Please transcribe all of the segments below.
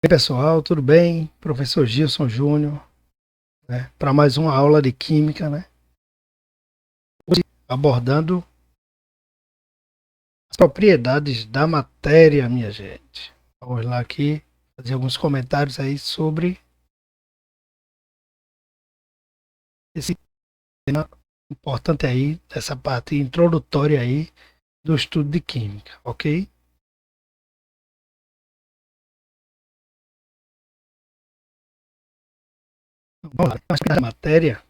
E aí, pessoal, tudo bem? Professor Gilson Júnior, né, para mais uma aula de Química, né? Hoje abordando as propriedades da matéria, minha gente. Vamos lá aqui fazer alguns comentários aí sobre esse tema importante aí, essa parte introdutória aí do estudo de Química, ok? Então, vamos lá. As propriedades da matéria,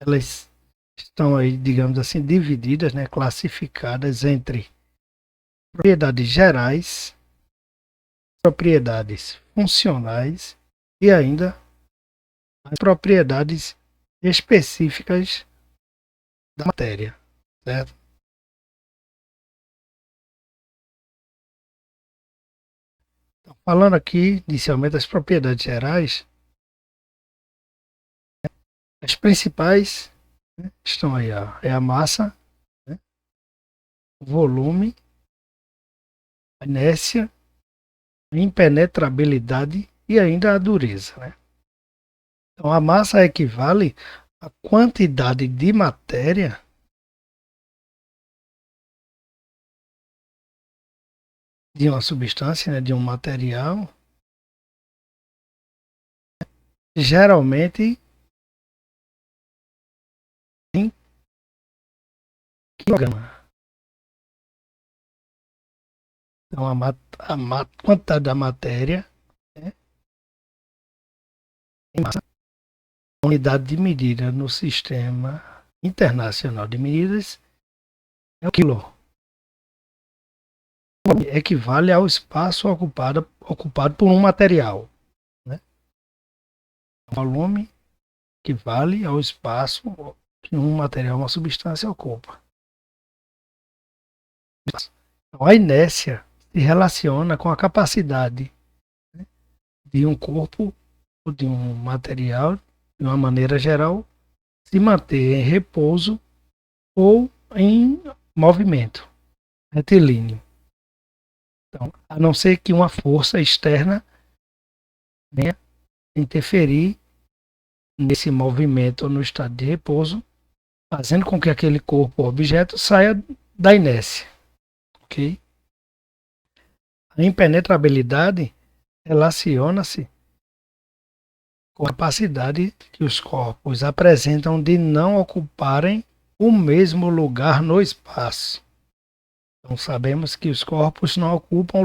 elas estão aí, digamos assim, divididas, né, classificadas entre propriedades gerais, propriedades funcionais e ainda as propriedades específicas da matéria, certo? Então, falando aqui inicialmente das propriedades gerais, as principais, né, estão aí, é a massa, né, o volume, a inércia, a impenetrabilidade e ainda a dureza, né? Então a massa equivale à quantidade de matéria de uma substância, né, de um material, geralmente em quilograma. Então a quantidade da matéria, né, em massa, a unidade de medida no Sistema Internacional de Medidas é o quilo. Equivale ao espaço ocupado por um material, né? O volume equivale ao espaço que um material, uma substância ocupa. Então, a inércia se relaciona com a capacidade, né, de um corpo ou de um material, de uma maneira geral, se manter em repouso ou em movimento retilíneo. Então, a não ser que uma força externa venha interferir nesse movimento ou no estado de repouso, fazendo com que aquele corpo ou objeto saia da inércia. Ok? A impenetrabilidade relaciona-se com a capacidade que os corpos apresentam de não ocuparem o mesmo lugar no espaço. Então sabemos que os corpos não ocupam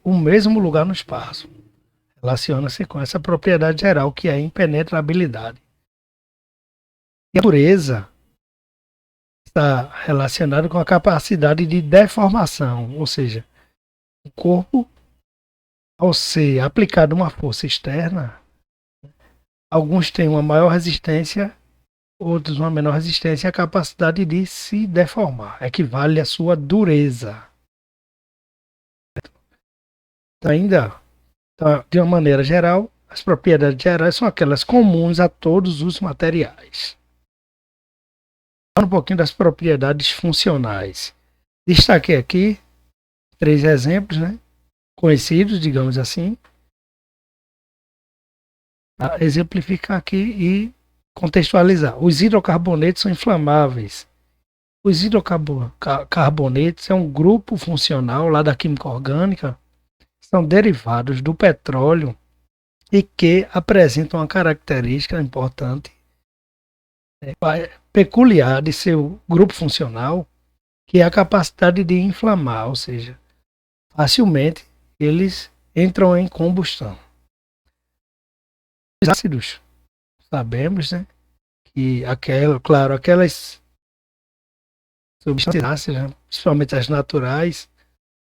o mesmo lugar no espaço. Relaciona-se com essa propriedade geral que é a impenetrabilidade. E a dureza está relacionada com a capacidade de deformação, ou seja, o corpo, ao ser aplicado uma força externa, alguns têm uma maior resistência, outros uma menor resistência, e a capacidade de se deformar equivale à sua dureza. Ainda, de uma maneira geral, as propriedades gerais são aquelas comuns a todos os materiais. Um pouquinho das propriedades funcionais. Destaquei aqui 3 exemplos, né, conhecidos, digamos assim, para exemplificar aqui e contextualizar. Os hidrocarbonetos são inflamáveis. Os hidrocarbonetos é um grupo funcional lá da química orgânica, são derivados do petróleo e que apresentam uma característica importante, peculiar de seu grupo funcional, que é a capacidade de inflamar, ou seja, facilmente eles entram em combustão. Os ácidos, sabemos, né, que aquelas substâncias ácidas, né, principalmente as naturais,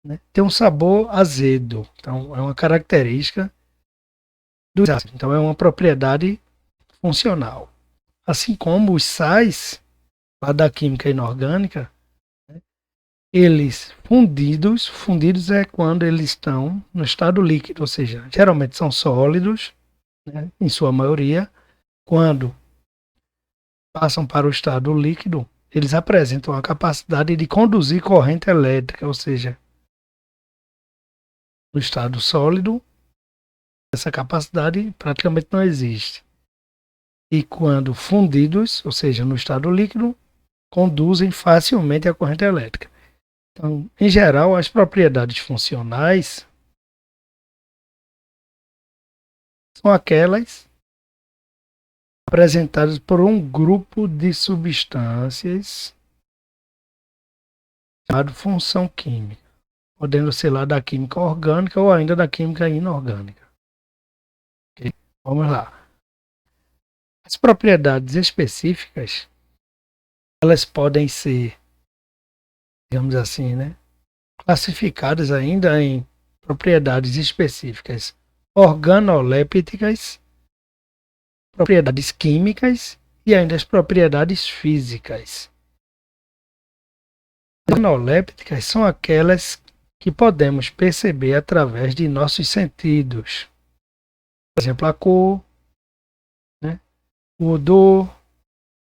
né, têm um sabor azedo. Então é uma característica dos ácidos. Então é uma propriedade funcional. Assim como os sais, lá da química inorgânica, né, eles fundidos é quando eles estão no estado líquido, ou seja, geralmente são sólidos, né, em sua maioria. Quando passam para o estado líquido, eles apresentam a capacidade de conduzir corrente elétrica, ou seja, no estado sólido, essa capacidade praticamente não existe. E quando fundidos, ou seja, no estado líquido, conduzem facilmente a corrente elétrica. Então, em geral, as propriedades funcionais são aquelas apresentadas por um grupo de substâncias chamado função química, podendo ser lá da química orgânica ou ainda da química inorgânica. Okay? Vamos lá. As propriedades específicas, elas podem ser, digamos assim, né, classificadas ainda em propriedades específicas organolépticas, propriedades químicas e ainda as propriedades físicas. As organolépticas são aquelas que podemos perceber através de nossos sentidos. Por exemplo, a cor, né, o odor,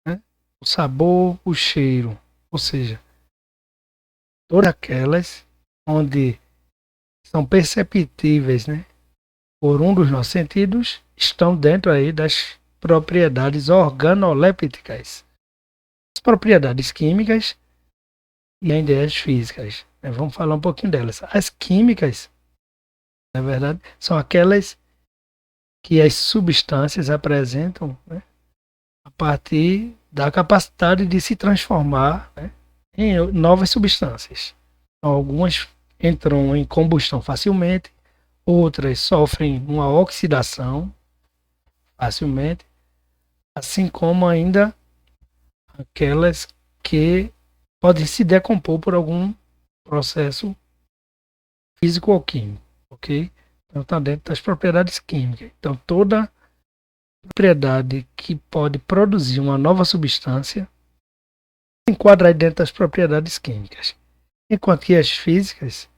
né, o sabor, o cheiro. Ou seja, todas aquelas onde são perceptíveis, né, por um dos nossos sentidos, estão dentro aí das propriedades organolépticas. As propriedades químicas e ainda as físicas. Vamos falar um pouquinho delas. As químicas, na verdade, são aquelas que as substâncias apresentam, né, a partir da capacidade de se transformar, né, em novas substâncias. Então, algumas entram em combustão facilmente, outras sofrem uma oxidação facilmente, assim como ainda aquelas que podem se decompor por algum processo físico ou químico, ok? Então está dentro das propriedades químicas. Então toda propriedade que pode produzir uma nova substância se enquadra dentro das propriedades químicas, enquanto que as físicas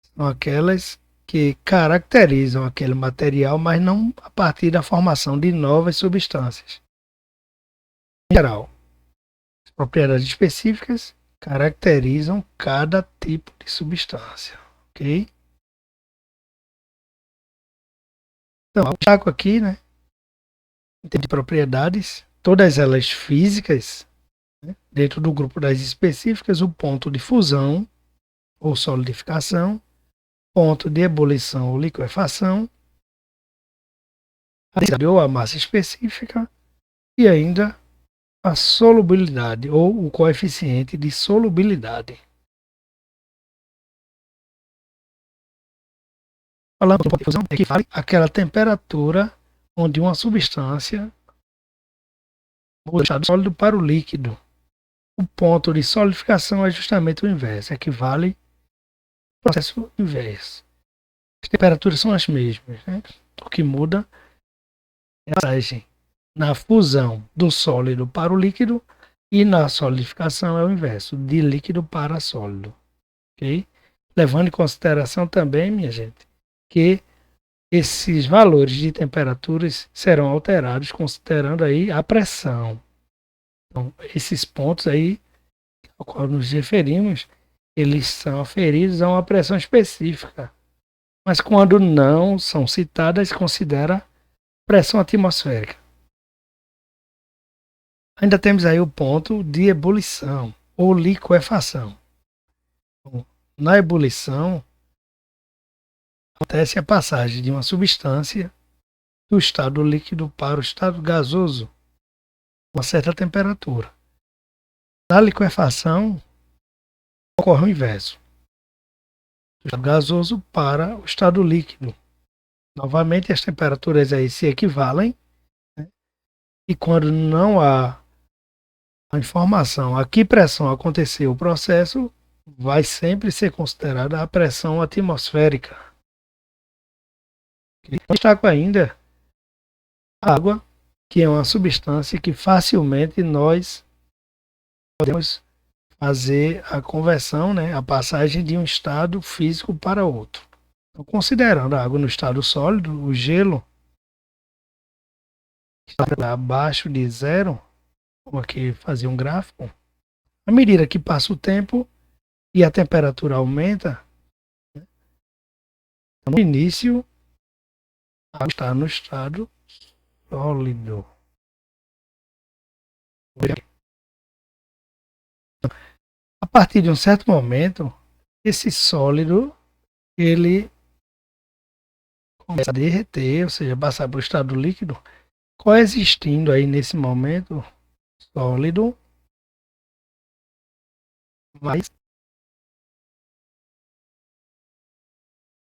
são aquelas que caracterizam aquele material, mas não a partir da formação de novas substâncias. Em geral, as propriedades específicas caracterizam cada tipo de substância, ok? Então, o destaco aqui, né, de propriedades, todas elas físicas, né, dentro do grupo das específicas, o ponto de fusão ou solidificação, ponto de ebulição ou liquefação, a densidade ou a massa específica e ainda a solubilidade ou o coeficiente de solubilidade. Falando de fusão, equivale àquela temperatura onde uma substância muda do estado sólido para o líquido. O ponto de solidificação é justamente o inverso, equivale ao processo inverso. As temperaturas são as mesmas, né? O que muda é a passagem na fusão do sólido para o líquido e na solidificação é o inverso, de líquido para sólido. Okay? Levando em consideração também, minha gente, que esses valores de temperaturas serão alterados considerando aí a pressão. Então, esses pontos aí ao qual nos referimos, eles são aferidos a uma pressão específica. Mas quando não são citadas, considera pressão atmosférica. Ainda temos aí o ponto de ebulição ou liquefação. Então, na ebulição, acontece a passagem de uma substância do estado líquido para o estado gasoso, a uma certa temperatura. Na liquefação, ocorre o inverso, do estado gasoso para o estado líquido. Novamente, as temperaturas aí se equivalem, né? E quando não há a informação a que pressão aconteceu o processo, vai sempre ser considerada a pressão atmosférica. Destaco ainda a água, que é uma substância que facilmente nós podemos fazer a conversão, né, a passagem de um estado físico para outro. Então, considerando a água no estado sólido, o gelo está abaixo de zero, vou aqui fazer um gráfico. À medida que passa o tempo e a temperatura aumenta, no início A água está no estado sólido. A partir de um certo momento, esse sólido ele começa a derreter, ou seja, passar para o estado líquido, coexistindo aí nesse momento sólido mais,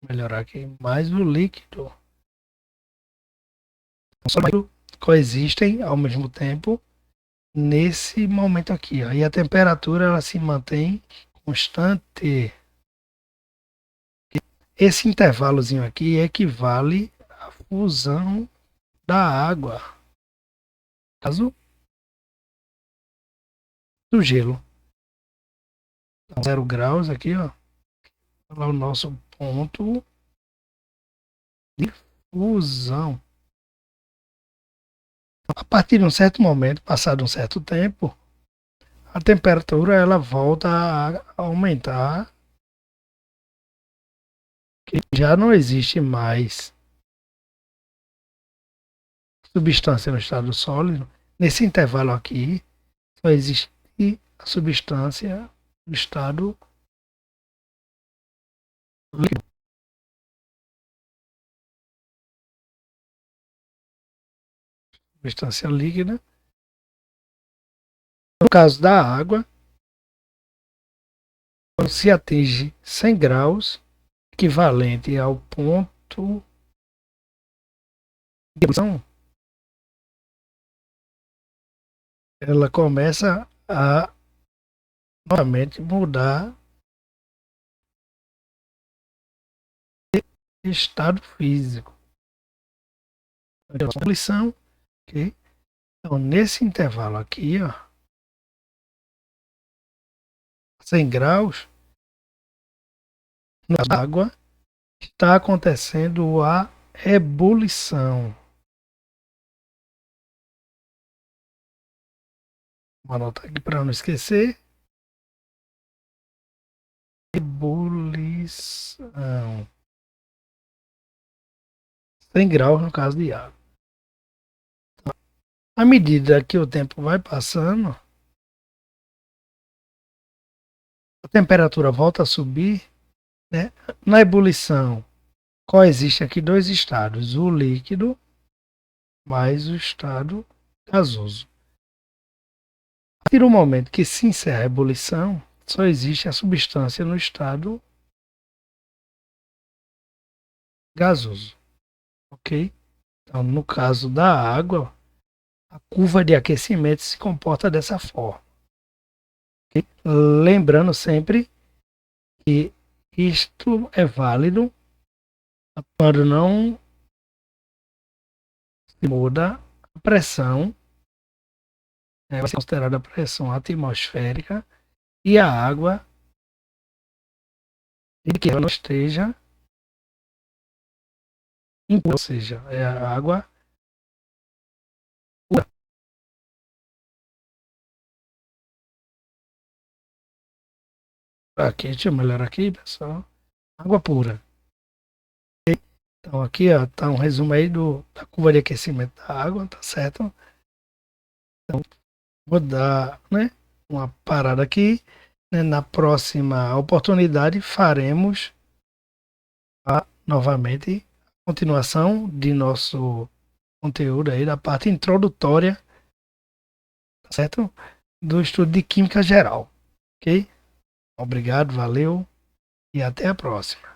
melhorar aqui, mais o líquido. O sólido coexistem ao mesmo tempo nesse momento aqui, ó, e a temperatura ela se mantém constante. Esse intervalozinho aqui equivale à fusão da água, caso do gelo. Então, 0 graus aqui, ó, lá o nosso ponto de fusão. A partir de um certo momento, passado um certo tempo, a temperatura ela volta a aumentar, que já não existe mais substância no estado sólido. Nesse intervalo aqui, só existe a substância no estado líquido. Substância líquida. No caso da água, quando se atinge 100 graus, equivalente ao ponto de ebullição, ela começa a novamente mudar de estado físico. Ebulição, ok? Então, nesse intervalo aqui, ó, 100 graus, na água está acontecendo a ebulição. Vou anotar aqui para não esquecer. Ebulição. 100 graus no caso de água. À medida que o tempo vai passando, a temperatura volta a subir, né? Na ebulição, coexiste aqui dois estados, o líquido mais o estado gasoso. A partir do momento que se encerra a ebulição, só existe a substância no estado gasoso, ok? Então, no caso da água, a curva de aquecimento se comporta dessa forma. Okay? Lembrando sempre que isto é válido quando não se muda a pressão, vai ser considerada a pressão atmosférica e a água, de que ela não esteja impura, ou seja, é a água pura. Aqui, deixa eu melhorar aqui, pessoal. Água pura. Então aqui ó, tá um resumo aí da curva de aquecimento da água, tá certo? Então, vou dar, né, uma parada aqui. Né, na próxima oportunidade faremos novamente a continuação de nosso conteúdo aí da parte introdutória, tá certo? Do estudo de Química Geral, ok? Obrigado, valeu e até a próxima.